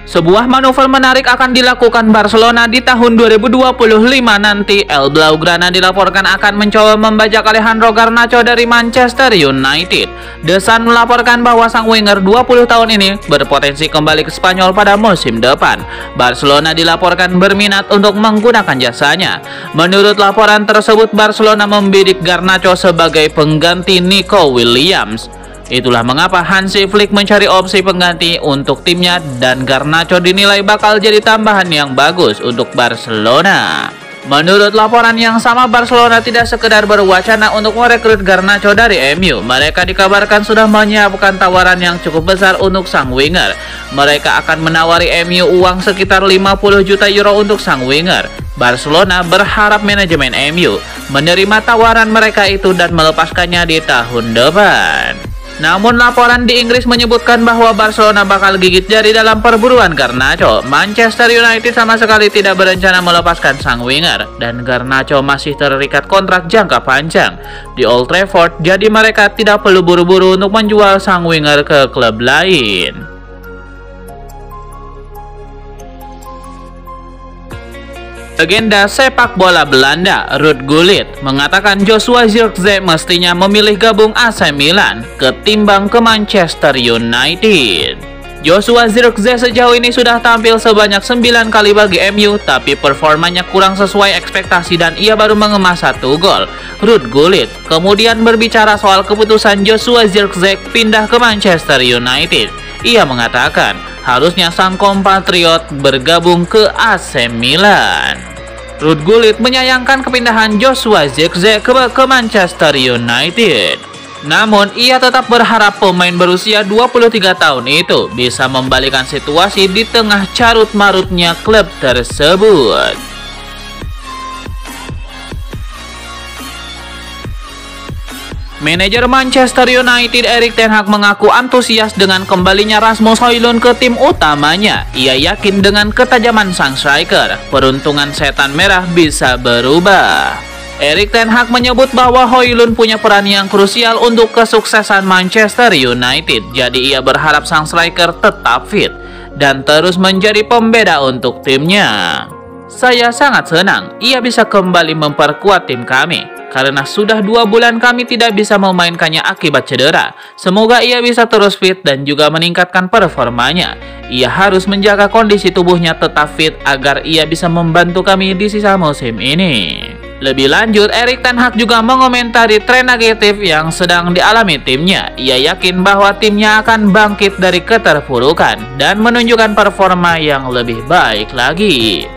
Sebuah manuver menarik akan dilakukan Barcelona di tahun 2025 nanti. El Blaugrana dilaporkan akan mencoba membajak Alejandro Garnacho dari Manchester United. The Sun melaporkan bahwa sang winger 20 tahun ini berpotensi kembali ke Spanyol pada musim depan. Barcelona dilaporkan berminat untuk menggunakan jasanya. Menurut laporan tersebut, Barcelona membidik Garnacho sebagai pengganti Nico Williams. Itulah mengapa Hansi Flick mencari opsi pengganti untuk timnya, dan Garnacho dinilai bakal jadi tambahan yang bagus untuk Barcelona. Menurut laporan yang sama, Barcelona tidak sekedar berwacana untuk merekrut Garnacho dari MU. Mereka dikabarkan sudah menyiapkan tawaran yang cukup besar untuk sang winger. Mereka akan menawari MU uang sekitar 50 juta euro untuk sang winger. Barcelona berharap manajemen MU menerima tawaran mereka itu dan melepaskannya di tahun depan. Namun laporan di Inggris menyebutkan bahwa Barcelona bakal gigit jari dalam perburuan Garnacho. Manchester United sama sekali tidak berencana melepaskan sang winger, dan Garnacho masih terikat kontrak jangka panjang di Old Trafford, jadi mereka tidak perlu buru-buru untuk menjual sang winger ke klub lain. Legenda sepak bola Belanda, Ruud Gullit, mengatakan Joshua Zirkzee mestinya memilih gabung AC Milan ketimbang ke Manchester United. Joshua Zirkzee sejauh ini sudah tampil sebanyak 9 kali bagi MU, tapi performanya kurang sesuai ekspektasi dan ia baru mengemas 1 gol. Ruud Gullit kemudian berbicara soal keputusan Joshua Zirkzee pindah ke Manchester United. Ia mengatakan harusnya sang kompatriot bergabung ke AC Milan. Ruud Gullit menyayangkan kepindahan Joshua Zirkzee ke Manchester United. Namun, ia tetap berharap pemain berusia 23 tahun itu bisa membalikan situasi di tengah carut-marutnya klub tersebut. Manajer Manchester United Erik ten Hag mengaku antusias dengan kembalinya Rasmus Højlund ke tim utamanya. Ia yakin dengan ketajaman sang striker, peruntungan setan merah bisa berubah. Erik ten Hag menyebut bahwa Højlund punya peran yang krusial untuk kesuksesan Manchester United. Jadi ia berharap sang striker tetap fit dan terus menjadi pembeda untuk timnya. Saya sangat senang ia bisa kembali memperkuat tim kami, karena sudah 2 bulan kami tidak bisa memainkannya akibat cedera. Semoga ia bisa terus fit dan juga meningkatkan performanya. Ia harus menjaga kondisi tubuhnya tetap fit agar ia bisa membantu kami di sisa musim ini. Lebih lanjut, Erik ten Hag juga mengomentari tren negatif yang sedang dialami timnya. Ia yakin bahwa timnya akan bangkit dari keterpurukan dan menunjukkan performa yang lebih baik lagi.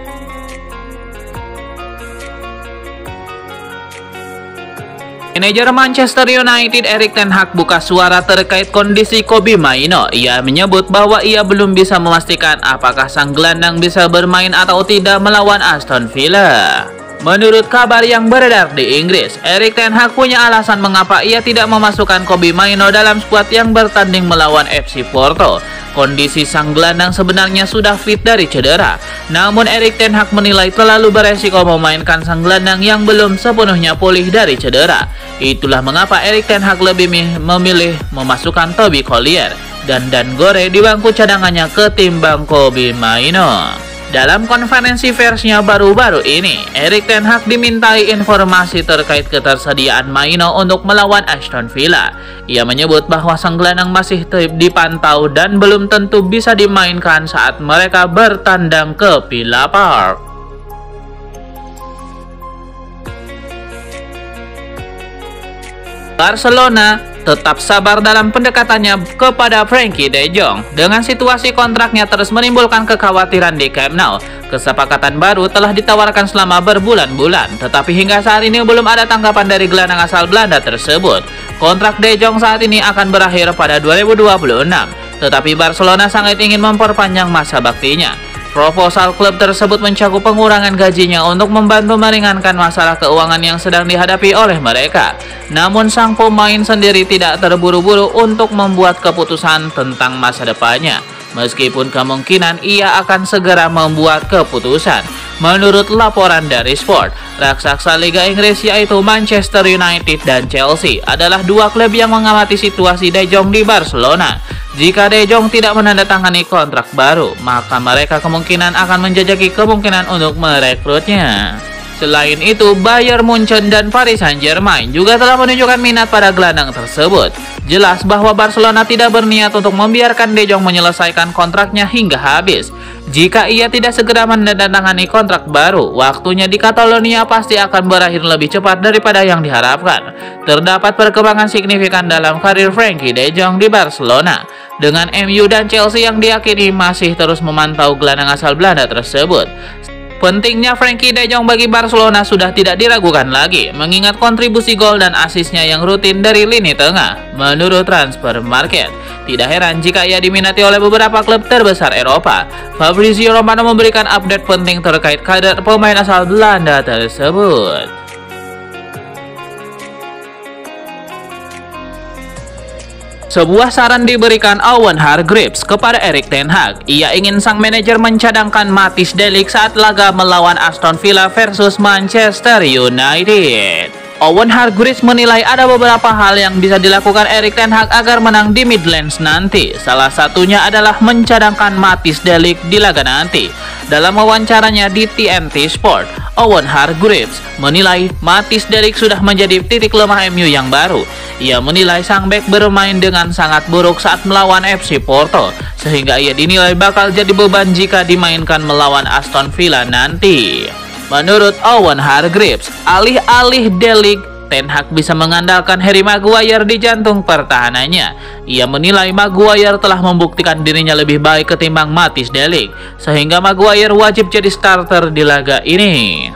Manajer Manchester United Erik ten Hag buka suara terkait kondisi Kobbie Mainoo. Ia menyebut bahwa ia belum bisa memastikan apakah sang gelandang bisa bermain atau tidak melawan Aston Villa. Menurut kabar yang beredar di Inggris, Erik ten Hag punya alasan mengapa ia tidak memasukkan Kobbie Mainoo dalam skuad yang bertanding melawan FC Porto. Kondisi sang gelandang sebenarnya sudah fit dari cedera. Namun Erik ten Hag menilai terlalu beresiko memainkan sang gelandang yang belum sepenuhnya pulih dari cedera. Itulah mengapa Erik ten Hag lebih memilih memasukkan Toby Collier dan Dan Gore di bangku cadangannya ketimbang Kobbie Mainoo. Dalam konferensi persnya baru-baru ini, Erik ten Hag dimintai informasi terkait ketersediaan Mainoo untuk melawan Aston Villa. Ia menyebut bahwa sang gelandang masih dipantau dan belum tentu bisa dimainkan saat mereka bertandang ke Villa Park. Barcelona tetap sabar dalam pendekatannya kepada Frenkie de Jong. Dengan situasi kontraknya terus menimbulkan kekhawatiran di Camp Nou, kesepakatan baru telah ditawarkan selama berbulan-bulan, tetapi hingga saat ini belum ada tanggapan dari gelandang asal Belanda tersebut. Kontrak de Jong saat ini akan berakhir pada 2026, tetapi Barcelona sangat ingin memperpanjang masa baktinya. Proposal klub tersebut mencakup pengurangan gajinya untuk membantu meringankan masalah keuangan yang sedang dihadapi oleh mereka. Namun sang pemain sendiri tidak terburu-buru untuk membuat keputusan tentang masa depannya. Meskipun kemungkinan ia akan segera membuat keputusan. Menurut laporan dari Sport, raksasa Liga Inggris yaitu Manchester United dan Chelsea adalah dua klub yang mengamati situasi De Jong di Barcelona. Jika De Jong tidak menandatangani kontrak baru, maka mereka kemungkinan akan menjajaki kemungkinan untuk merekrutnya. Selain itu, Bayern Munchen dan Paris Saint-Germain juga telah menunjukkan minat pada gelandang tersebut. Jelas bahwa Barcelona tidak berniat untuk membiarkan De Jong menyelesaikan kontraknya hingga habis. Jika ia tidak segera menandatangani kontrak baru, waktunya di Catalonia pasti akan berakhir lebih cepat daripada yang diharapkan. Terdapat perkembangan signifikan dalam karir Frenkie De Jong di Barcelona, dengan MU dan Chelsea yang diyakini masih terus memantau gelandang asal Belanda tersebut. Pentingnya Frenkie De Jong bagi Barcelona sudah tidak diragukan lagi, mengingat kontribusi gol dan asisnya yang rutin dari lini tengah. Menurut Transfer Market, tidak heran jika ia diminati oleh beberapa klub terbesar Eropa. Fabrizio Romano memberikan update penting terkait kader pemain asal Belanda tersebut. Sebuah saran diberikan Owen Hargreaves kepada Erik ten Hag. Ia ingin sang manajer mencadangkan Matthijs de Ligt saat laga melawan Aston Villa versus Manchester United. Owen Hargreaves menilai ada beberapa hal yang bisa dilakukan Erik ten Hag agar menang di Midlands nanti. Salah satunya adalah mencadangkan Matthijs de Ligt di laga nanti. Dalam wawancaranya di TNT Sport, Owen Hargreaves menilai Matthijs de Ligt sudah menjadi titik lemah MU yang baru. Ia menilai sang bek bermain dengan sangat buruk saat melawan FC Porto, sehingga ia dinilai bakal jadi beban jika dimainkan melawan Aston Villa nanti. Menurut Owen Hargreaves, alih-alih de Ligt, Ten Hag bisa mengandalkan Harry Maguire di jantung pertahanannya. Ia menilai Maguire telah membuktikan dirinya lebih baik ketimbang Matthijs de Ligt, sehingga Maguire wajib jadi starter di laga ini.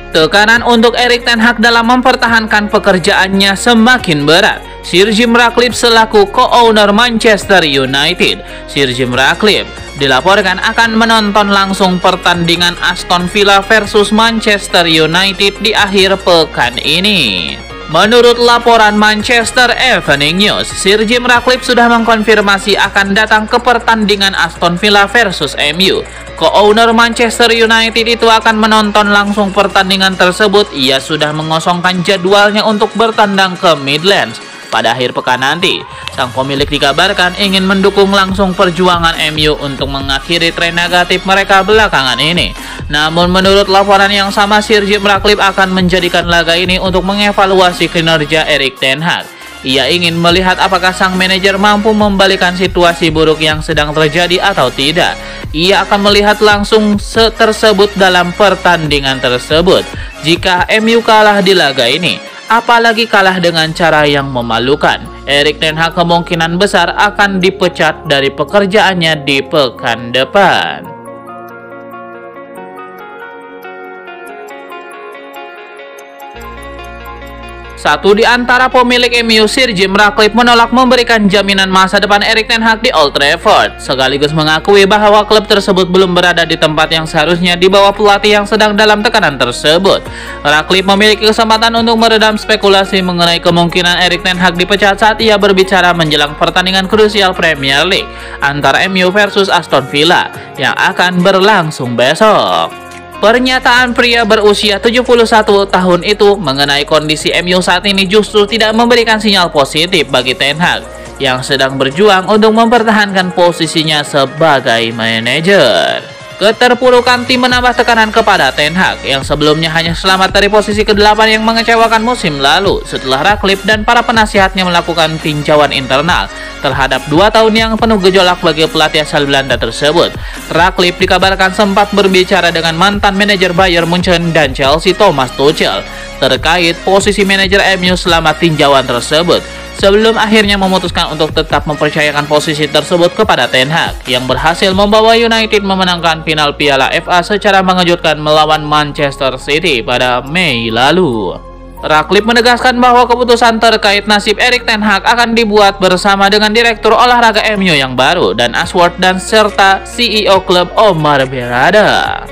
Tekanan untuk Erik ten Hag dalam mempertahankan pekerjaannya semakin berat. Sir Jim Ratcliffe selaku co-owner Manchester United, Sir Jim Ratcliffe dilaporkan akan menonton langsung pertandingan Aston Villa versus Manchester United di akhir pekan ini. Menurut laporan Manchester Evening News, Sir Jim Ratcliffe sudah mengkonfirmasi akan datang ke pertandingan Aston Villa versus MU. Co-owner Manchester United itu akan menonton langsung pertandingan tersebut. Ia sudah mengosongkan jadwalnya untuk bertandang ke Midlands pada akhir pekan nanti. Sang pemilik dikabarkan ingin mendukung langsung perjuangan MU untuk mengakhiri tren negatif mereka belakangan ini. Namun menurut laporan yang sama, Sir Jim Ratcliffe akan menjadikan laga ini untuk mengevaluasi kinerja Erik ten Hag. Ia ingin melihat apakah sang manajer mampu membalikan situasi buruk yang sedang terjadi atau tidak. Ia akan melihat langsung tersebut dalam pertandingan tersebut. Jika MU kalah di laga ini, apalagi kalah dengan cara yang memalukan, Erik ten Hag kemungkinan besar akan dipecat dari pekerjaannya di pekan depan. Satu di antara pemilik MU, Sir Jim Ratcliffe, menolak memberikan jaminan masa depan Erik ten Hag di Old Trafford, sekaligus mengakui bahwa klub tersebut belum berada di tempat yang seharusnya di bawah pelatih yang sedang dalam tekanan tersebut. Ratcliffe memiliki kesempatan untuk meredam spekulasi mengenai kemungkinan Erik ten Hag dipecat saat ia berbicara menjelang pertandingan krusial Premier League antara MU versus Aston Villa yang akan berlangsung besok. Pernyataan pria berusia 71 tahun itu mengenai kondisi MU saat ini justru tidak memberikan sinyal positif bagi Ten Hag yang sedang berjuang untuk mempertahankan posisinya sebagai manajer. Keterpurukan tim menambah tekanan kepada Ten Hag yang sebelumnya hanya selamat dari posisi ke-8 yang mengecewakan musim lalu setelah Ratcliffe dan para penasihatnya melakukan tinjauan internal terhadap 2 tahun yang penuh gejolak bagi pelatih asal Belanda tersebut. Ratcliffe dikabarkan sempat berbicara dengan mantan manajer Bayern Munchen dan Chelsea Thomas Tuchel terkait posisi manajer MU selama tinjauan tersebut, sebelum akhirnya memutuskan untuk tetap mempercayakan posisi tersebut kepada Ten Hag yang berhasil membawa United memenangkan final Piala FA secara mengejutkan melawan Manchester City pada Mei lalu. Ratcliffe menegaskan bahwa keputusan terkait nasib Erik ten Hag akan dibuat bersama dengan Direktur Olahraga MU yang baru dan Ashworth dan serta CEO klub Omar Berrada.